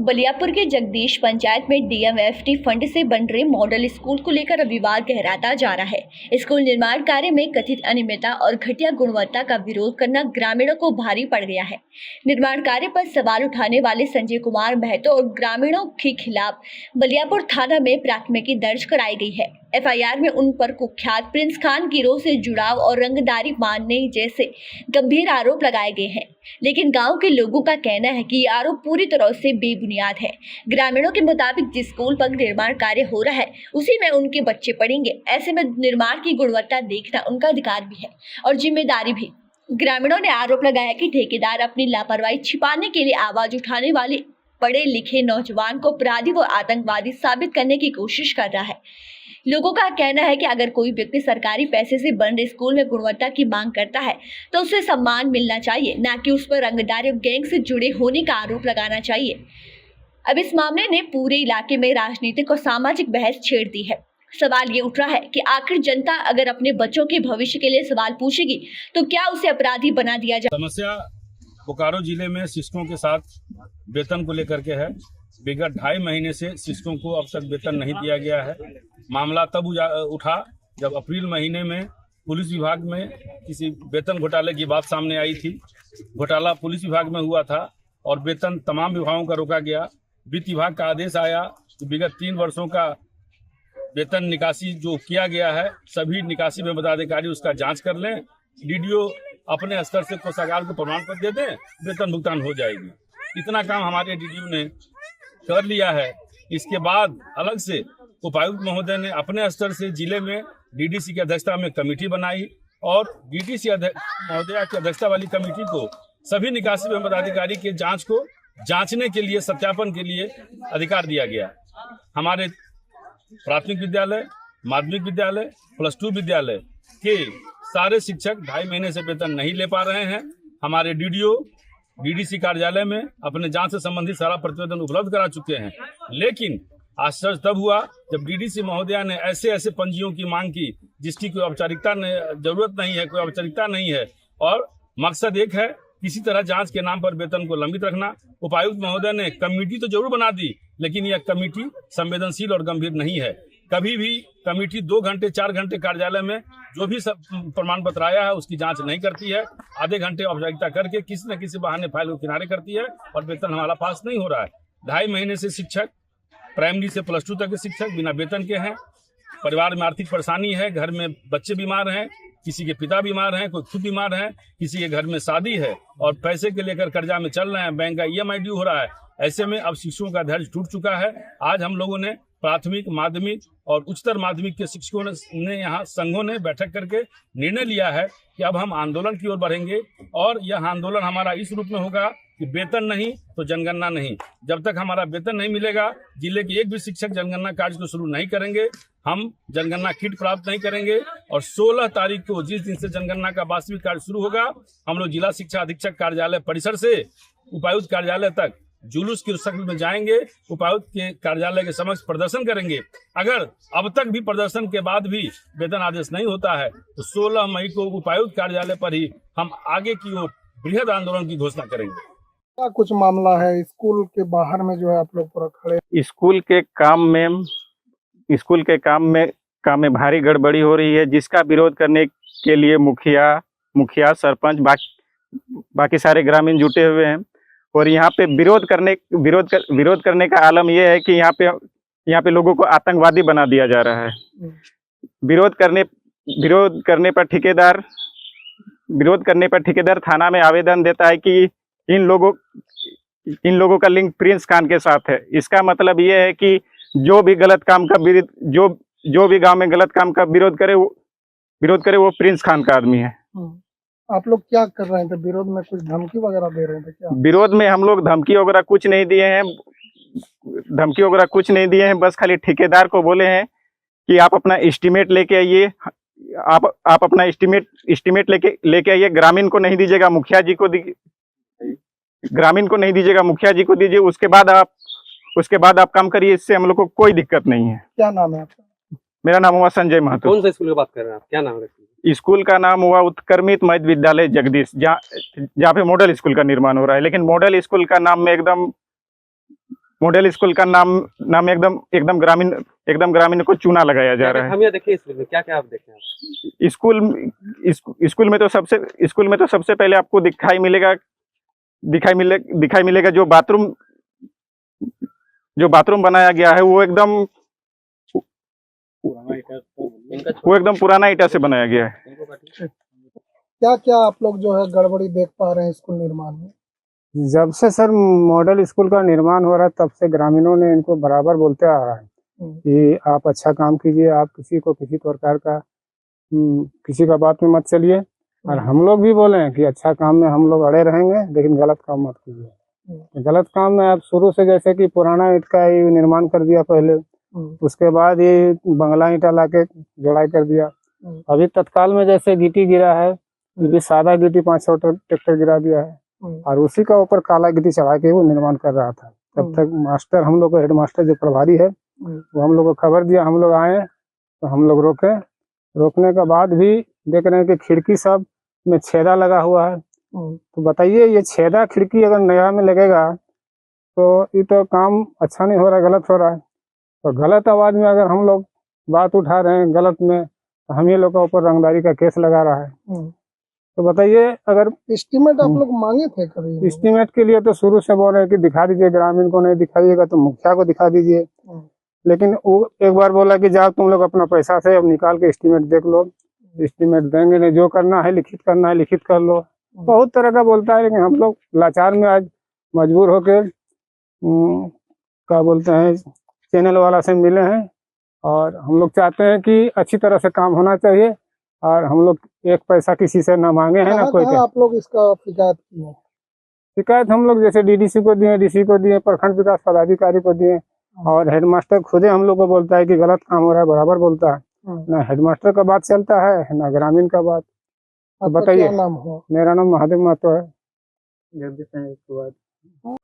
बलियापुर के जगदीश पंचायत में DMFT fund से बन रहे मॉडल स्कूल को लेकर विवाद गहराता जा रहा है। स्कूल निर्माण कार्य में कथित अनियमितता और घटिया गुणवत्ता का विरोध करना ग्रामीणों को भारी पड़ गया है। निर्माण कार्य पर सवाल उठाने वाले संजय कुमार महतो और ग्रामीणों के खिलाफ बलियापुर थाना में प्राथमिकी दर्ज कराई गई है। एफआईआर में उन पर कुख्यात प्रिंस खान गिरोह से जुड़ाव और रंगदारी मानने जैसे गंभीर आरोप लगाए गए हैं, लेकिन गांव के लोगों का कहना है कि ये आरोप पूरी तरह से बेबुनियाद है। ग्रामीणों के मुताबिक जिस स्कूल पर निर्माण कार्य हो रहा है उसी में उनके बच्चे पढ़ेंगे। ऐसे में निर्माण की गुणवत्ता देखना उनका अधिकार भी है और जिम्मेदारी भी। ग्रामीणों ने आरोप लगाया कि ठेकेदार अपनी लापरवाही छिपाने के लिए आवाज उठाने वाले पढ़े लिखे नौजवान को अपराधी व आतंकवादी साबित करने की कोशिश कर रहा है। लोगों का कहना है कि अगर कोई व्यक्ति सरकारी पैसे से बन रहे स्कूल में गुणवत्ता की मांग करता है तो उसे सम्मान मिलना चाहिए, न कि उस पर रंगदारी और गैंग से जुड़े होने का आरोप लगाना चाहिए। अब इस मामले ने पूरे इलाके में राजनीतिक और सामाजिक बहस छेड़ दी है। सवाल ये उठ रहा है कि आखिर जनता अगर अपने बच्चों के भविष्य के लिए सवाल पूछेगी तो क्या उसे अपराधी बना दिया जाए। समस्या बोकारो जिले में शिक्षकों के साथ वेतन को लेकर के है। विगत 2.5 महीने से शिक्षकों को अब तक वेतन नहीं दिया गया है। मामला तब उठा जब अप्रैल महीने में पुलिस विभाग में किसी वेतन घोटाले की बात सामने आई थी। घोटाला पुलिस विभाग में हुआ था और वेतन तमाम विभागों का रोका गया। वित्त विभाग का आदेश आया कि विगत 3 वर्षों का वेतन निकासी जो किया गया है सभी निकासी में पदाधिकारी उसका जांच कर लें। डीडीओ अपने स्तर से कोषागार को प्रमाण पत्र दे दें, वेतन भुगतान हो जाएगी। इतना काम हमारे डीडीओ ने कर लिया है। इसके बाद अलग से उपायुक्त महोदय ने अपने स्तर से जिले में डीडीसी की अध्यक्षता में कमेटी बनाई और डीडीसी महोदया की अध्यक्षता वाली कमेटी को सभी निकासी एवं पदाधिकारी के जांच को जांचने के लिए सत्यापन के लिए अधिकार दिया गया। हमारे प्राथमिक विद्यालय, माध्यमिक विद्यालय, +2 विद्यालय के सारे शिक्षक 2.5 महीने से वेतन नहीं ले पा रहे हैं। हमारे डीडीओ डीडीसी कार्यालय में अपने जांच से संबंधित सारा प्रतिवेदन उपलब्ध करा चुके हैं, लेकिन आश्चर्य तब हुआ जब डीडीसी महोदया ने ऐसे पंजियों की मांग की जिसकी कोई औपचारिकता जरूरत नहीं है, कोई औपचारिकता नहीं है और मकसद एक है किसी तरह जांच के नाम पर वेतन को लंबित रखना। उपायुक्त महोदय ने कमेटी तो जरूर बना दी, लेकिन यह कमेटी संवेदनशील और गंभीर नहीं है। कभी भी कमेटी 2 घंटे 4 घंटे कार्यालय में जो भी सब प्रमाण पत्र आया है उसकी जांच नहीं करती है। आधे घंटे औपचारिकता करके किसी न किसी बहाने फाइल को किनारे करती है और वेतन हमारा पास नहीं हो रहा है। 2.5 महीने से शिक्षक प्राइमरी से +2 तक के शिक्षक बिना वेतन के हैं। परिवार में आर्थिक परेशानी है, घर में बच्चे बीमार हैं, किसी के पिता बीमार हैं, कोई खुद बीमार है, किसी के घर में शादी है और पैसे के लेकर कर्जा में चल रहे हैं, बैंक का EMI ड्यू हो रहा है। ऐसे में अब शिक्षकों का धैर्य टूट चुका है। आज हम लोगों ने प्राथमिक, माध्यमिक और उच्चतर माध्यमिक के शिक्षकों ने यहाँ संघों ने बैठक करके निर्णय लिया है कि अब हम आंदोलन की ओर बढ़ेंगे और यह आंदोलन हमारा इस रूप में होगा कि वेतन नहीं तो जनगणना नहीं। जब तक हमारा वेतन नहीं मिलेगा, जिले के एक भी शिक्षक जनगणना कार्य को शुरू नहीं करेंगे, हम जनगणना किट प्राप्त नहीं करेंगे। और 16 तारीख को जिस दिन से जनगणना का वास्तविक कार्य शुरू होगा, हम लोग जिला शिक्षा अधीक्षक कार्यालय परिसर से उपायुक्त कार्यालय तक जुलूस की शक्ल में जाएंगे। उपायुक्त के कार्यालय के समक्ष प्रदर्शन करेंगे। अगर अब तक भी प्रदर्शन के बाद भी वेतन आदेश नहीं होता है तो 16 मई को उपायुक्त कार्यालय पर ही हम आगे की ओर बृहद आंदोलन की घोषणा करेंगे। क्या कुछ मामला है स्कूल के बाहर में जो है आप लोग पूरा खड़े? स्कूल के काम में भारी गड़बड़ी हो रही है, जिसका विरोध करने के लिए मुखिया सरपंच बाकी सारे ग्रामीण जुटे हुए हैं और यहाँ पे विरोध करने का आलम यह है कि यहाँ पे लोगों को आतंकवादी बना दिया जा रहा है। विरोध करने पर ठेकेदार थाना में आवेदन देता है कि इन लोगों का लिंक प्रिंस खान के साथ है। इसका मतलब ये है कि जो भी गांव में गलत काम का विरोध करे वो प्रिंस खान का आदमी है। आप लोग क्या कर रहे थे? विरोध में कुछ धमकी वगैरह दे रहे थे क्या? विरोध में हम लोग धमकी वगैरह कुछ नहीं दिए हैं, बस खाली ठेकेदार को बोले हैं कि आप अपना एस्टीमेट लेके आइए। आप अपना एस्टीमेट लेके आइए। ग्रामीण को नहीं दीजिएगा, मुखिया जी को दीजिए। उसके बाद आप काम करिए, इससे हम लोग को कोई दिक्कत नहीं है। क्या नाम है आपका? मेरा नाम हुआ संजय महतो। कौन सा स्कूल की बात कर रहे हैं आप? क्या नाम है? स्कूल का नाम हुआ उत्क्रमित मध्य विद्यालय जगदीश, जहाँ पे मॉडल स्कूल का निर्माण हो रहा है। लेकिन मॉडल स्कूल का नाम में एकदम मॉडल स्कूल का नाम एकदम ग्रामीण को चूना लगाया जा रहा है। हम ये देखिए स्कूल में क्या क्या आप देखें आप? स्कूल में तो सबसे पहले आपको दिखाई मिलेगा जो बाथरूम बनाया गया है वो एकदम पुराना ईटा से बनाया गया है। क्या क्या आप लोग जो है गड़बड़ी देख पा रहे हैं स्कूल निर्माण में? जब से सर मॉडल स्कूल का निर्माण हो रहा है तब से ग्रामीणों ने इनको बराबर बोलते आ रहा है कि आप अच्छा काम कीजिए, आप किसी प्रकार का किसी का बात में मत चलिए। और हम लोग भी बोले हैं कि अच्छा काम में हम लोग अड़े रहेंगे, लेकिन गलत काम मत कीजिए। गलत काम में आप शुरू से जैसे कि पुराना ईंट का ही निर्माण कर दिया पहले, उसके बाद ये बंगला ईंटा लाके जोड़ाई कर दिया। अभी तत्काल में जैसे गिट्टी गिरा है, ये सादा गिट्टी 500 ट्रैक्टर गिरा दिया है और उसी का ऊपर काला गिट्टी चढ़ा के वो निर्माण कर रहा था। तब तक मास्टर हम लोग को हेडमास्टर जो प्रभारी है वो हम लोग को खबर दिया, हम लोग आए तो हम लोग रोकने के बाद भी देख रहे हैं कि खिड़की सब में छेदा लगा हुआ है। तो बताइए ये छेदा खिड़की अगर नया में लगेगा तो ये तो काम अच्छा नहीं हो रहा है, गलत हो रहा है। तो गलत आवाज में अगर हम लोग बात उठा रहे हैं गलत में, तो हम ये लोग का ऊपर रंगदारी का केस लगा रहा है। तो बताइए अगर एस्टीमेट आप लोग मांगे थे कभी? एस्टीमेट के लिए तो शुरू से बोल रहे हैं कि दिखा दीजिए, ग्रामीण को नहीं दिखाइएगा तो मुखिया को दिखा दीजिए। लेकिन वो एक बार बोला कि जाओ तुम लोग अपना पैसा से अब निकाल के एस्टीमेट देख लो, एस्टीमेट देंगे नहीं, जो करना है लिखित करना है लिखित कर लो। बहुत तरह का बोलता है, लेकिन हम लोग लाचार में आज मजबूर होके क्या बोलते हैं चैनल वाला से मिले हैं और हम लोग चाहते हैं कि अच्छी तरह से काम होना चाहिए और हम लोग एक पैसा किसी से ना मांगे हैं ना कोई। आप लोग इसका शिकायत की है? शिकायत हम लोग जैसे डीडीसी को दिए, डीसी को दिए, प्रखंड विकास पदाधिकारी को दिए और हेडमास्टर खुदे हम लोग को बोलता है कि गलत काम हो रहा है, बराबर बोलता है। ना हेडमास्टर का बात चलता है ना ग्रामीण का बात। तो बताइए, नाम हो? मेरा नाम महादेव महतो है।